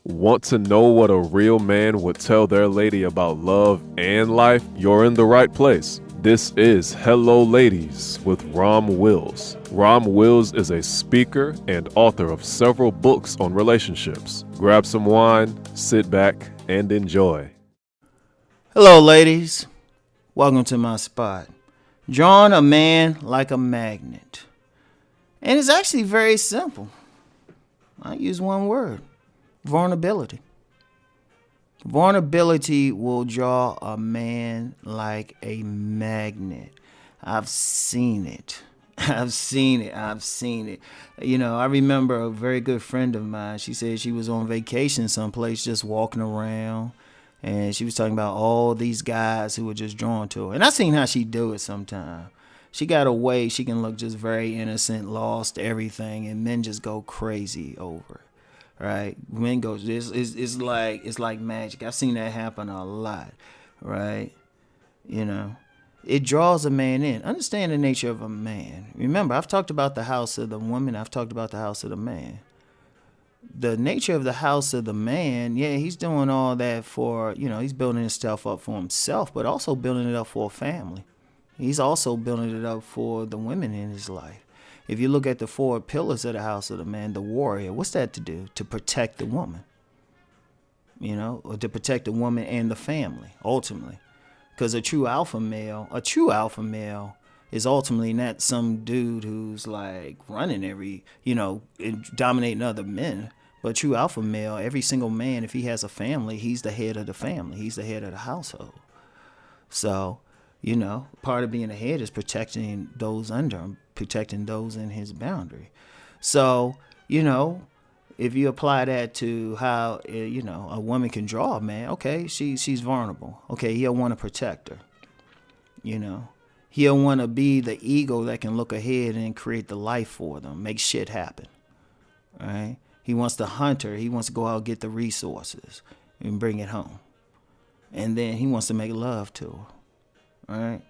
Want to know what a real man would tell their lady about love and life? You're in the right place. This is Hello Ladies with Rom Wills. Rom Wills is a speaker and author of several books on relationships. Grab some wine, sit back, and enjoy. Hello, ladies. Welcome to my spot. Drawing a man like a magnet. And it's actually very simple. I use one word. Vulnerability. Vulnerability will draw a man like a magnet. I've seen it. I've seen it. You know, I remember a very good friend of mine. She said she was on vacation someplace just walking around. And she was talking about all these guys who were just drawn to her. And I seen how she do it sometimes. She got a way she can look just very innocent, lost everything, and men just go crazy over it. Right, men go. It's like magic. I've seen that happen a lot. Right, you know, it draws a man in. Understand the nature of a man. Remember, I've talked about the house of the woman. I've talked about the house of the man. The nature of the house of the man, yeah, he's doing all that for, he's building himself up for himself, but also building it up for a family. He's also building it up for the women in his life. If you look at the four pillars of the house of the man, the warrior, what's that to do? To protect the woman, or to protect the woman and the family, ultimately. Because a true alpha male is ultimately not some dude who's like running and dominating other men. But a true alpha male, every single man, if he has a family, he's the head of the family. He's the head of the household. So, part of being a head is protecting those under him, protecting those in his boundary. So, if you apply that to how, a woman can draw a man, okay, she's vulnerable. Okay, he'll want to protect her. He'll want to be the ego that can look ahead and create the life for them, make shit happen. Right? He wants to hunt her. He wants to go out and get the resources and bring it home. And then he wants to make love to her. Right?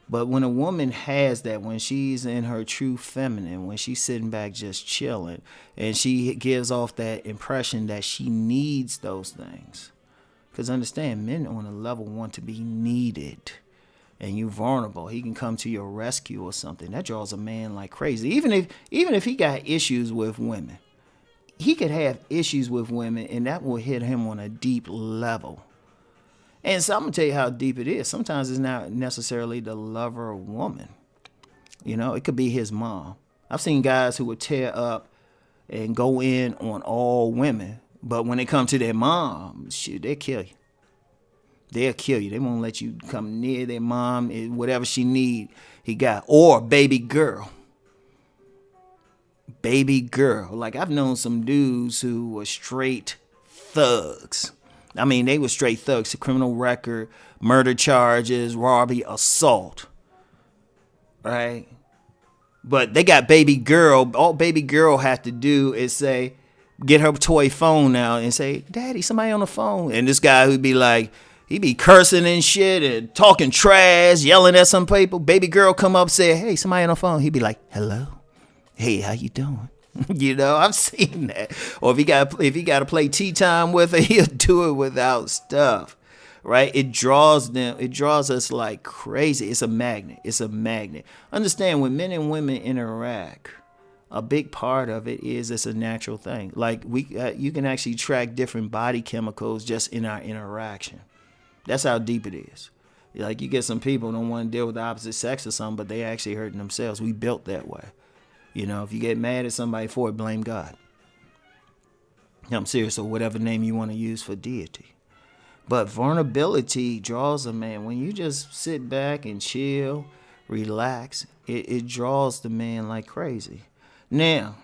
But when a woman has that, when she's in her true feminine, when she's sitting back just chilling, and she gives off that impression that she needs those things. Because understand, men on a level want to be needed. And you're vulnerable. He can come to your rescue or something. That draws a man like crazy. Even if he got issues with women. He could have issues with women, and that will hit him on a deep level. And so I'm going to tell you how deep it is. Sometimes it's not necessarily the lover woman. It could be his mom. I've seen guys who would tear up and go in on all women. But when it comes to their mom, shit, they'll kill you. They'll kill you. They won't let you come near their mom. Whatever she need, he got. Or baby girl. Baby girl. Like, I've known some dudes who were straight thugs. I mean, they were straight thugs, criminal record, murder charges, robbery, assault, right? But they got baby girl. All baby girl have to do is say, get her toy phone now and say, Daddy, somebody on the phone. And this guy would be like, he be cursing and shit and talking trash, yelling at some people. Baby girl come up, say, hey, somebody on the phone. He'd be like, hello, hey, how you doing? I've seen that. Or if he got to play tea time with her, he'll do it without stuff, right? It draws us like crazy. It's a magnet. Understand, when men and women interact, a big part of it is it's a natural thing. Like you can actually track different body chemicals just in our interaction. That's how deep it is. Like, you get some people who don't want to deal with the opposite sex or something, but they actually hurting themselves. We built that way. If you get mad at somebody for it, blame God. I'm serious, or whatever name you want to use for deity. But vulnerability draws a man. When you just sit back and chill, relax, it draws the man like crazy. Now,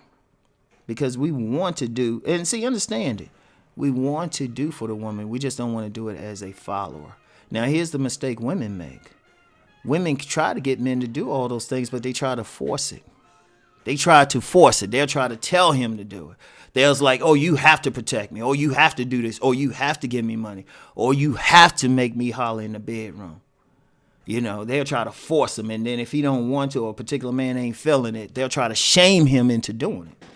because we want to do, and see, understand it, we want to do for the woman. We just don't want to do it as a follower. Now, here's the mistake women make. Women try to get men to do all those things, but they try to force it. They'll try to tell him to do it. They'll like, oh, you have to protect me. Or you have to do this. Or you have to give me money. Or you have to make me holler in the bedroom. They'll try to force him. And then if he don't want to, or a particular man ain't feeling it, they'll try to shame him into doing it.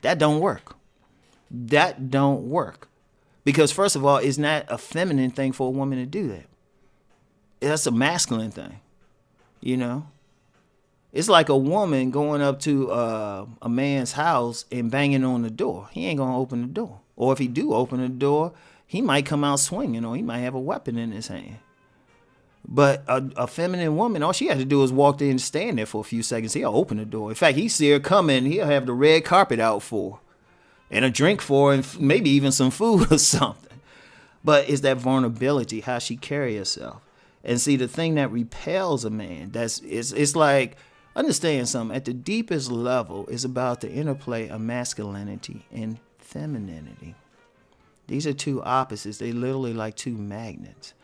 That don't work. Because first of all, it's not a feminine thing for a woman to do that. That's a masculine thing, you know? It's like a woman going up to a man's house and banging on the door. He ain't going to open the door. Or if he do open the door, he might come out swinging, or he might have a weapon in his hand. But a feminine woman, all she had to do is walk there and stand there for a few seconds. He'll open the door. In fact, he see her coming, he'll have the red carpet out for her, and a drink for her, and maybe even some food or something. But it's that vulnerability, how she carry herself. And see, the thing that repels a man, it's like, understand something, at the deepest level, is about the interplay of masculinity and femininity. These are two opposites. They literally like two magnets.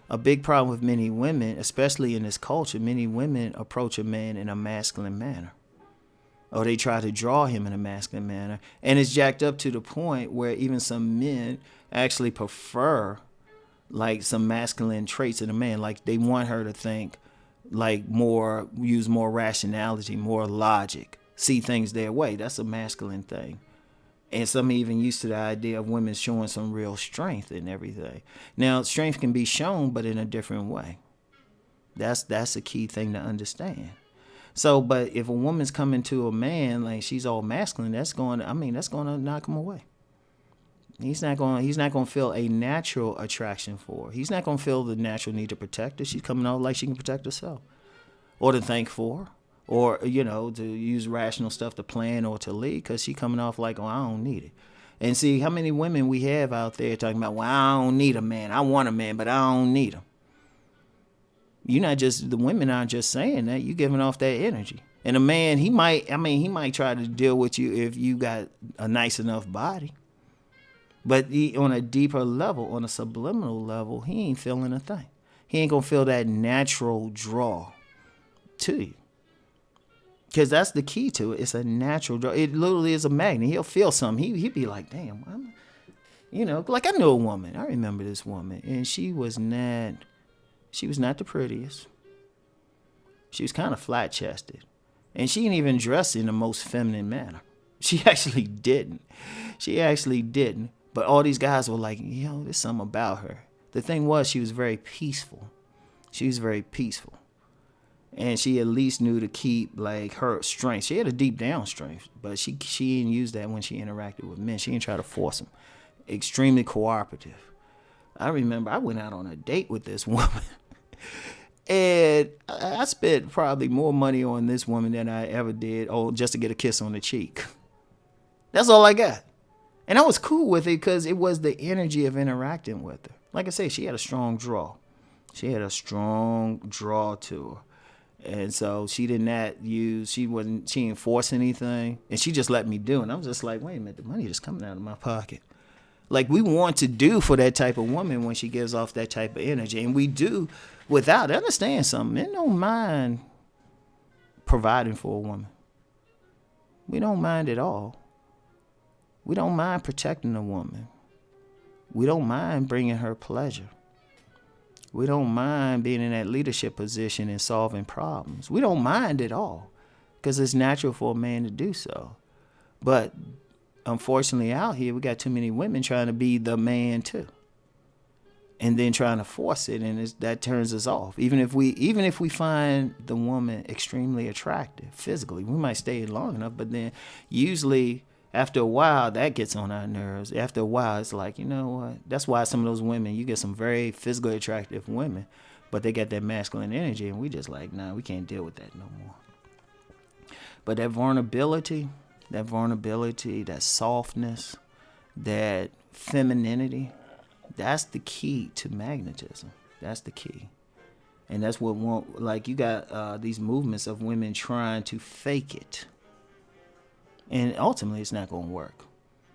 A big problem with many women, especially in this culture, many women approach a man in a masculine manner. Or they try to draw him in a masculine manner. And it's jacked up to the point where even some men actually prefer like some masculine traits in a man. Like they want her to think like use more rationality, more logic, see things their way. That's a masculine thing. And some even used to the idea of women showing some real strength and everything. Now, strength can be shown, but in a different way. That's a key thing to understand. So, but if a woman's coming to a man like she's all masculine, that's going to knock him away. He's not going to feel a natural attraction for her. He's not going to feel the natural need to protect her. She's coming out like she can protect herself, or to thank for her, or, you know, to use rational stuff to plan or to lead, because she coming off like, oh, I don't need it. And see how many women we have out there talking about, well, I don't need a man. I want a man, but I don't need him. The women aren't just saying that. You're giving off that energy. And a man, he might try to deal with you if you got a nice enough body. But on a deeper level, on a subliminal level, he ain't feeling a thing. He ain't going to feel that natural draw to you. Because that's the key to it. It's a natural draw. It literally is a magnet. He'll feel something. He'd be like, damn, like I knew a woman. I remember this woman. And she was not the prettiest. She was kind of flat-chested. And she didn't even dress in the most feminine manner. She actually didn't. But all these guys were like, there's something about her. The thing was, she was very peaceful. And she at least knew to keep like her strength. She had a deep down strength, but she didn't use that when she interacted with men. She didn't try to force them. Extremely cooperative. I remember I went out on a date with this woman. And I spent probably more money on this woman than I ever did just to get a kiss on the cheek. That's all I got. And I was cool with it because it was the energy of interacting with her. Like I say, she had a strong draw. She to her. And so she didn't force anything. And she just let me do it. And I was just like, wait a minute, the money just coming out of my pocket. Like we want to do for that type of woman when she gives off that type of energy. And we do without, understand something. Men don't mind providing for a woman. We don't mind at all. We don't mind protecting a woman. We don't mind bringing her pleasure. We don't mind being in that leadership position and solving problems. We don't mind at all because it's natural for a man to do so. But unfortunately out here, we got too many women trying to be the man too. And then trying to force it, and that turns us off. Even if we find the woman extremely attractive physically, we might stay long enough, but then usually after a while, that gets on our nerves. After a while, it's like, you know what? That's why some of those women, you get some very physically attractive women, but they got that masculine energy, and we just like, nah, we can't deal with that no more. But that vulnerability, that softness, that femininity, that's the key to magnetism. That's the key. And that's what, like, you got these movements of women trying to fake it. And ultimately, it's not going to work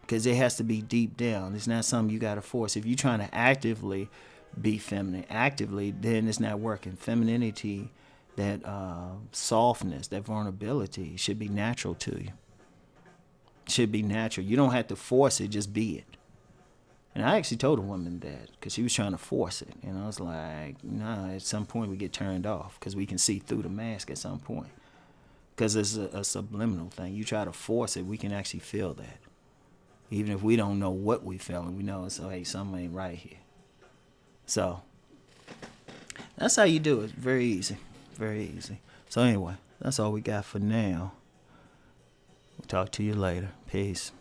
because it has to be deep down. It's not something you got to force. If you're trying to actively be feminine, then it's not working. Femininity, that softness, that vulnerability should be natural to you. Should be natural. You don't have to force it, just be it. And I actually told a woman that because she was trying to force it. And I was like, nah, at some point we get turned off because we can see through the mask at some point. Because it's a subliminal thing. You try to force it, we can actually feel that. Even if we don't know what we feeling, we know so hey, something ain't right here. So that's how you do it. Very easy. Very easy. So anyway, that's all we got for now. We'll talk to you later. Peace.